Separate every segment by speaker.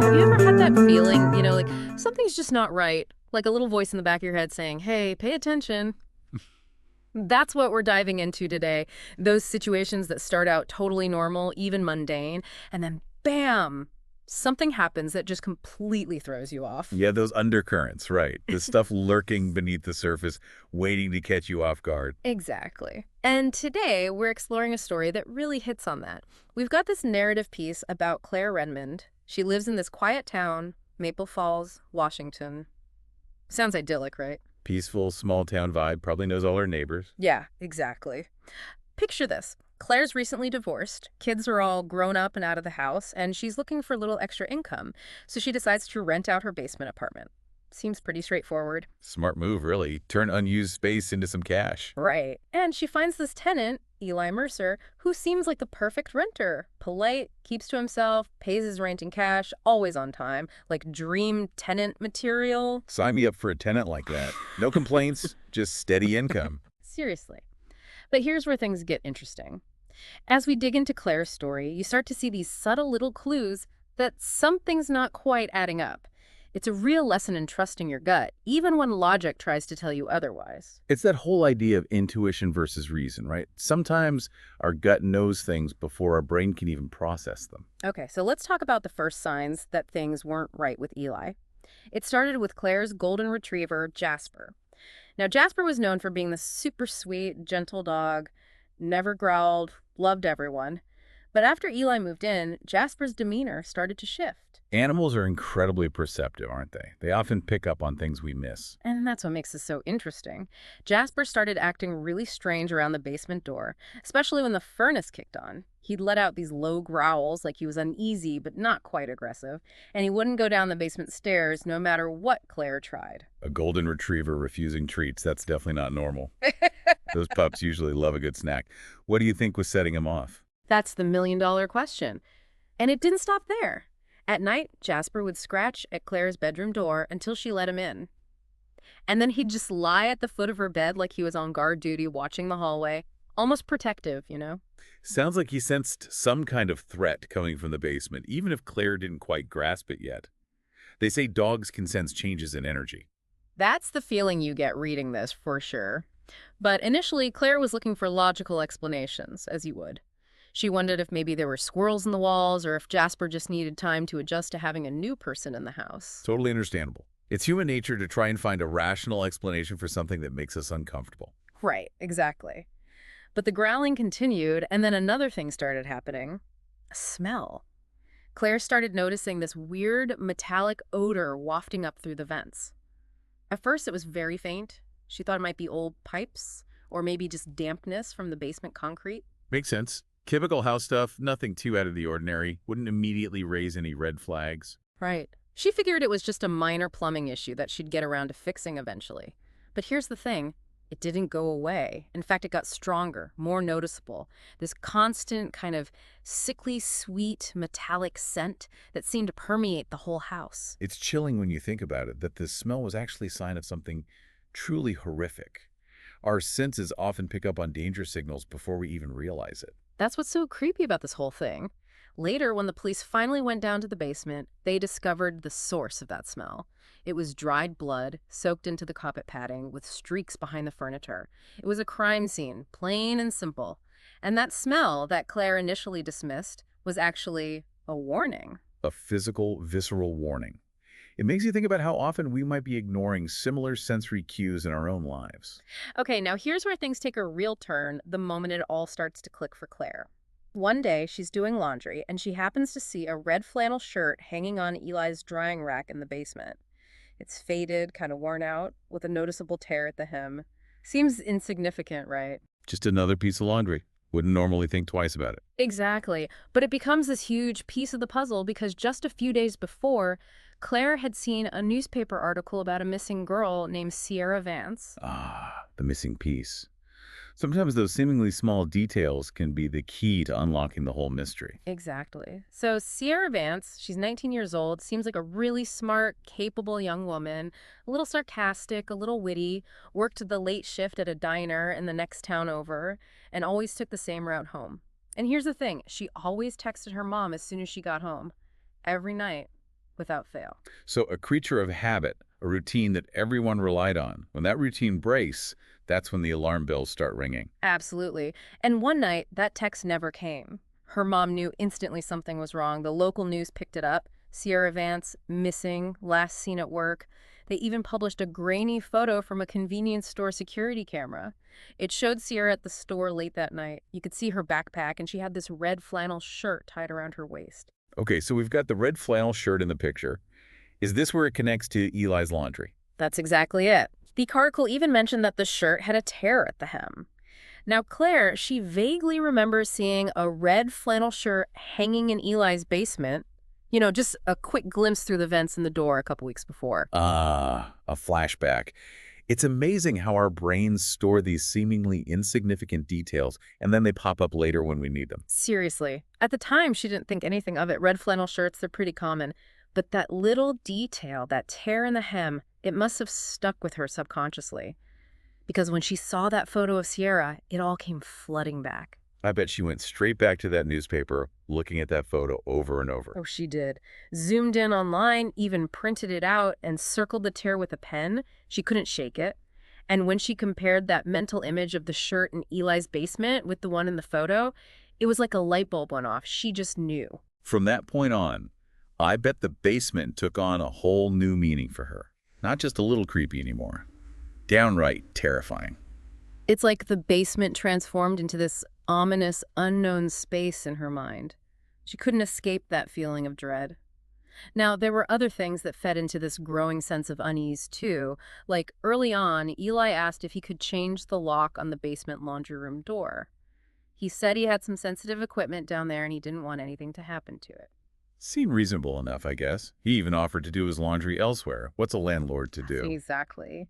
Speaker 1: Have you ever had that feeling, like something's just not right? Like a little voice in the back of your head saying, hey, pay attention. That's what we're diving into today. Those situations that start out totally normal, even mundane, and then bam, something happens that just completely throws you off.
Speaker 2: Yeah, those undercurrents, right. The stuff lurking beneath the surface, waiting to catch you off guard.
Speaker 1: Exactly. And today we're exploring a story that really hits on that. We've got this narrative piece about Claire Redmond. She lives in this quiet town, Maple Falls, Washington. Sounds idyllic, right?
Speaker 2: Peaceful, small town vibe, probably knows all her neighbors.
Speaker 1: Yeah, exactly. Picture this. Claire's recently divorced, kids are all grown up and out of the house, and she's looking for a little extra income, so she decides to rent out her basement apartment. Seems pretty straightforward.
Speaker 2: Smart move, really. Turn unused space into some cash.
Speaker 1: Right. And she finds this tenant, Eli Mercer, who seems like the perfect renter. Polite, keeps to himself, pays his rent in cash, always on time, like dream tenant material.
Speaker 2: Sign me up for a tenant like that. No complaints, just steady income.
Speaker 1: Seriously. But here's where things get interesting. As we dig into Claire's story, you start to see these subtle little clues that something's not quite adding up. It's a real lesson in trusting your gut, even when logic tries to tell you otherwise.
Speaker 2: It's that whole idea of intuition versus reason, right? Sometimes our gut knows things before our brain can even process them.
Speaker 1: Okay, so let's talk about the first signs that things weren't right with Eli. It started with Claire's golden retriever, Jasper. Now, Jasper was known for being the super sweet, gentle dog, never growled, loved everyone. But after Eli moved in, Jasper's demeanor started to shift.
Speaker 2: Animals are incredibly perceptive, aren't they? They often pick up on things we miss.
Speaker 1: And that's what makes this so interesting. Jasper started acting really strange around the basement door, especially when the furnace kicked on. He'd let out these low growls like he was uneasy but not quite aggressive, and he wouldn't go down the basement stairs no matter what Claire tried.
Speaker 2: A golden retriever refusing treats, that's definitely not normal. Those pups usually love a good snack. What do you think was setting him off?
Speaker 1: That's the million-dollar question. And it didn't stop there. At night, Jasper would scratch at Claire's bedroom door until she let him in. And then he'd just lie at the foot of her bed like he was on guard duty watching the hallway, almost protective.
Speaker 2: Sounds like he sensed some kind of threat coming from the basement, even if Claire didn't quite grasp it yet. They say dogs can sense changes in energy.
Speaker 1: That's the feeling you get reading this, for sure. But initially, Claire was looking for logical explanations, as you would. She wondered if maybe there were squirrels in the walls or if Jasper just needed time to adjust to having a new person in the house.
Speaker 2: Totally understandable. It's human nature to try and find a rational explanation for something that makes us uncomfortable.
Speaker 1: Right, exactly. But the growling continued, and then another thing started happening. A smell. Claire started noticing this weird metallic odor wafting up through the vents. At first, it was very faint. She thought it might be old pipes, or maybe just dampness from the basement concrete.
Speaker 2: Makes sense. Typical house stuff, nothing too out of the ordinary, wouldn't immediately raise any red flags.
Speaker 1: Right. She figured it was just a minor plumbing issue that she'd get around to fixing eventually. But here's the thing. It didn't go away. In fact, it got stronger, more noticeable. This constant kind of sickly, sweet, metallic scent that seemed to permeate the whole house.
Speaker 2: It's chilling when you think about it, that the smell was actually a sign of something truly horrific. Our senses often pick up on danger signals before we even realize it.
Speaker 1: That's what's so creepy about this whole thing. Later, when the police finally went down to the basement, they discovered the source of that smell. It was dried blood, soaked into the carpet padding, with streaks behind the furniture. It was a crime scene, plain and simple. And that smell that Claire initially dismissed was actually a warning.
Speaker 2: A physical, visceral warning. It makes you think about how often we might be ignoring similar sensory cues in our own lives.
Speaker 1: Okay, now here's where things take a real turn the moment it all starts to click for Claire. One day, she's doing laundry, and she happens to see a red flannel shirt hanging on Eli's drying rack in the basement. It's faded, kind of worn out, with a noticeable tear at the hem. Seems insignificant, right?
Speaker 2: Just another piece of laundry. Wouldn't normally think twice about it.
Speaker 1: Exactly. But it becomes this huge piece of the puzzle because just a few days before, Claire had seen a newspaper article about a missing girl named Sierra Vance.
Speaker 2: Ah, the missing piece. Sometimes those seemingly small details can be the key to unlocking the whole mystery.
Speaker 1: Exactly. So Sierra Vance, she's 19 years old, seems like a really smart, capable young woman, a little sarcastic, a little witty, worked the late shift at a diner in the next town over, and always took the same route home. And here's the thing, she always texted her mom as soon as she got home, every night, without fail.
Speaker 2: So a creature of habit, a routine that everyone relied on. When that routine breaks, that's when the alarm bells start ringing.
Speaker 1: Absolutely. And one night, that text never came. Her mom knew instantly something was wrong. The local news picked it up. Sierra Vance, missing, last seen at work. They even published a grainy photo from a convenience store security camera. It showed Sierra at the store late that night. You could see her backpack, and she had this red flannel shirt tied around her waist.
Speaker 2: Okay, so we've got the red flannel shirt in the picture. Is this where it connects to Eli's laundry?
Speaker 1: That's exactly it. The article even mentioned that the shirt had a tear at the hem. Now, Claire, she vaguely remembers seeing a red flannel shirt hanging in Eli's basement. Just a quick glimpse through the vents in the door a couple weeks before.
Speaker 2: Ah, a flashback. It's amazing how our brains store these seemingly insignificant details, and then they pop up later when we need them.
Speaker 1: Seriously. At the time, she didn't think anything of it. Red flannel shirts, they're pretty common. But that little detail, that tear in the hem, it must have stuck with her subconsciously. Because when she saw that photo of Sierra, it all came flooding back.
Speaker 2: I bet she went straight back to that newspaper, looking at that photo over and over.
Speaker 1: Oh, she did. Zoomed in online, even printed it out, and circled the tear with a pen. She couldn't shake it. And when she compared that mental image of the shirt in Eli's basement with the one in the photo, it was like a light bulb went off. She just knew.
Speaker 2: From that point on, I bet the basement took on a whole new meaning for her. Not just a little creepy anymore. Downright terrifying.
Speaker 1: It's like the basement transformed into this ominous, unknown space in her mind. She couldn't escape that feeling of dread. Now, there were other things that fed into this growing sense of unease, too. Like, early on, Eli asked if he could change the lock on the basement laundry room door. He said he had some sensitive equipment down there and he didn't want anything to happen to it.
Speaker 2: Seemed reasonable enough, I guess. He even offered to do his laundry elsewhere. What's a landlord to do?
Speaker 1: Exactly.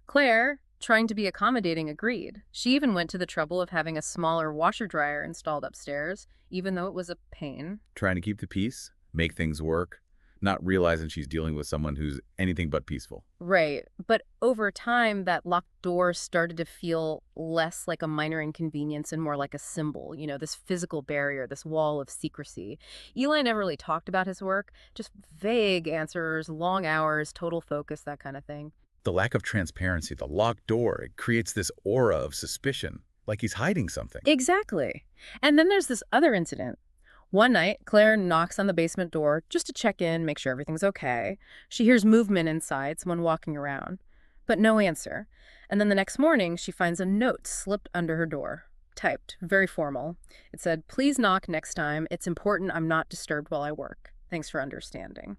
Speaker 1: Claire, trying to be accommodating, agreed. She even went to the trouble of having a smaller washer-dryer installed upstairs, even though it was a pain.
Speaker 2: Trying to keep the peace, make things work, not realizing she's dealing with someone who's anything but peaceful.
Speaker 1: Right. But over time, that locked door started to feel less like a minor inconvenience and more like a symbol, this physical barrier, this wall of secrecy. Eli never really talked about his work, just vague answers, long hours, total focus, that kind of thing.
Speaker 2: The lack of transparency, the locked door, it creates this aura of suspicion, like he's hiding something.
Speaker 1: Exactly. And then there's this other incident. One night, Claire knocks on the basement door just to check in, make sure everything's okay. She hears movement inside, someone walking around, but no answer. And then the next morning, she finds a note slipped under her door, typed, very formal. It said, "Please knock next time. It's important I'm not disturbed while I work. Thanks for understanding."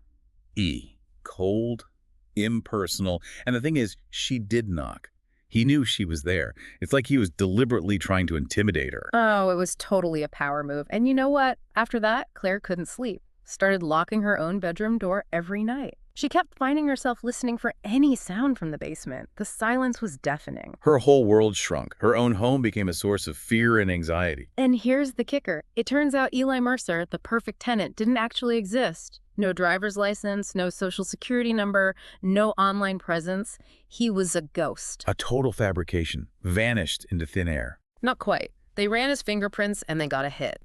Speaker 2: Cold, impersonal. And the thing is, she did knock. He knew she was there. It's like he was deliberately trying to intimidate her.
Speaker 1: Oh, it was totally a power move. And you know what? After that, Claire couldn't sleep. Started locking her own bedroom door every night. She kept finding herself listening for any sound from the basement. The silence was deafening.
Speaker 2: Her whole world shrunk. Her own home became a source of fear and anxiety.
Speaker 1: And here's the kicker. It turns out Eli Mercer, the perfect tenant, didn't actually exist. No driver's license, no social security number, no online presence. He was a ghost.
Speaker 2: A total fabrication, vanished into thin air.
Speaker 1: Not quite. They ran his fingerprints and they got a hit.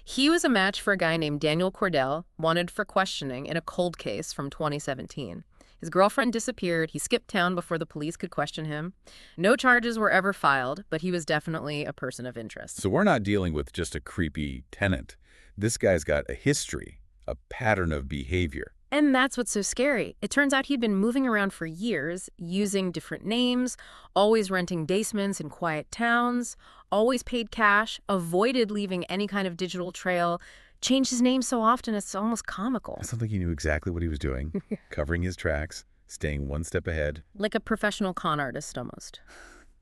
Speaker 1: He was a match for a guy named Daniel Cordell, wanted for questioning in a cold case from 2017. His girlfriend disappeared. He skipped town before the police could question him. No charges were ever filed, but he was definitely a person of interest.
Speaker 2: So we're not dealing with just a creepy tenant. This guy's got a history, a pattern of behavior.
Speaker 1: And that's what's so scary. It turns out he'd been moving around for years, using different names, always renting basements in quiet towns, always paid cash, avoided leaving any kind of digital trail, changed his name so often it's almost comical.
Speaker 2: It sounds like he knew exactly what he was doing, covering his tracks, staying one step ahead.
Speaker 1: Like a professional con artist, almost.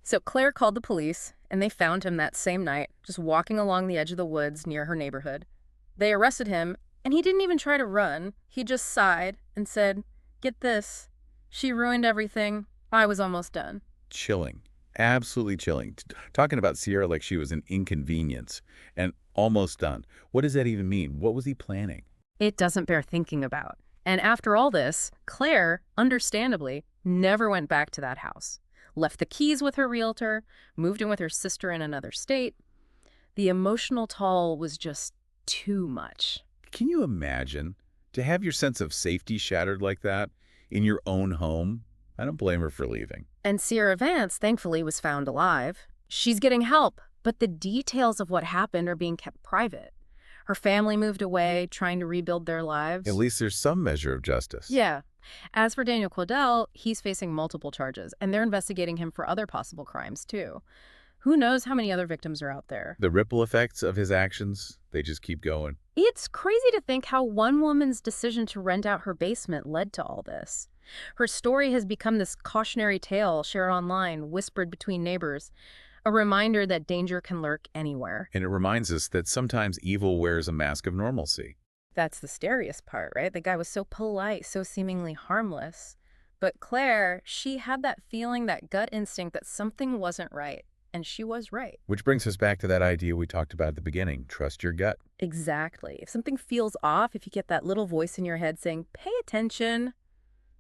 Speaker 1: So Claire called the police, and they found him that same night, just walking along the edge of the woods near her neighborhood. They arrested him, and he didn't even try to run. He just sighed and said, "Get this. She ruined everything. I was almost done."
Speaker 2: Chilling. Absolutely chilling. Talking about Sierra like she was an inconvenience and almost done. What does that even mean? What was he planning?
Speaker 1: It doesn't bear thinking about. And after all this, Claire, understandably, never went back to that house. Left the keys with her realtor, moved in with her sister in another state. The emotional toll was just too much.
Speaker 2: Can you imagine to have your sense of safety shattered like that in your own home? I don't blame her for leaving.
Speaker 1: And Sierra Vance, thankfully, was found alive. She's getting help, but the details of what happened are being kept private. Her family moved away, trying to rebuild their
Speaker 2: At
Speaker 1: lives.
Speaker 2: least there's some measure of justice.
Speaker 1: Yeah. As for Daniel Claudel, he's facing multiple charges, and they're investigating him for other possible crimes, too. Who knows how many other victims are out there?
Speaker 2: The ripple effects of his actions, they just keep going.
Speaker 1: It's crazy to think how one woman's decision to rent out her basement led to all this. Her story has become this cautionary tale shared online, whispered between neighbors, a reminder that danger can lurk anywhere.
Speaker 2: And it reminds us that sometimes evil wears a mask of normalcy.
Speaker 1: That's the scariest part, right? The guy was so polite, so seemingly harmless. But Claire, she had that feeling, that gut instinct that something wasn't right. And she was right.
Speaker 2: Which brings us back to that idea we talked about at the beginning, trust your gut.
Speaker 1: Exactly. If something feels off, if you get that little voice in your head saying, pay attention,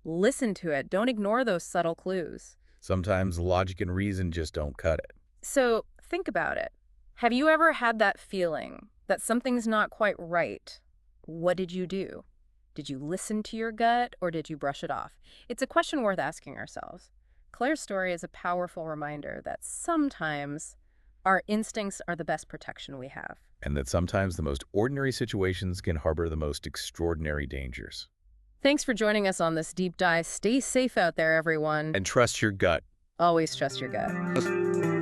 Speaker 1: listen to it. Don't ignore those subtle clues.
Speaker 2: Sometimes logic and reason just don't cut it.
Speaker 1: So think about it. Have you ever had that feeling that something's not quite right? What did you do? Did you listen to your gut or did you brush it off? It's a question worth asking ourselves. Claire's story is a powerful reminder that sometimes our instincts are the best protection we have.
Speaker 2: And that sometimes the most ordinary situations can harbor the most extraordinary dangers.
Speaker 1: Thanks for joining us on this deep dive. Stay safe out there, everyone.
Speaker 2: And trust your gut.
Speaker 1: Always trust your gut.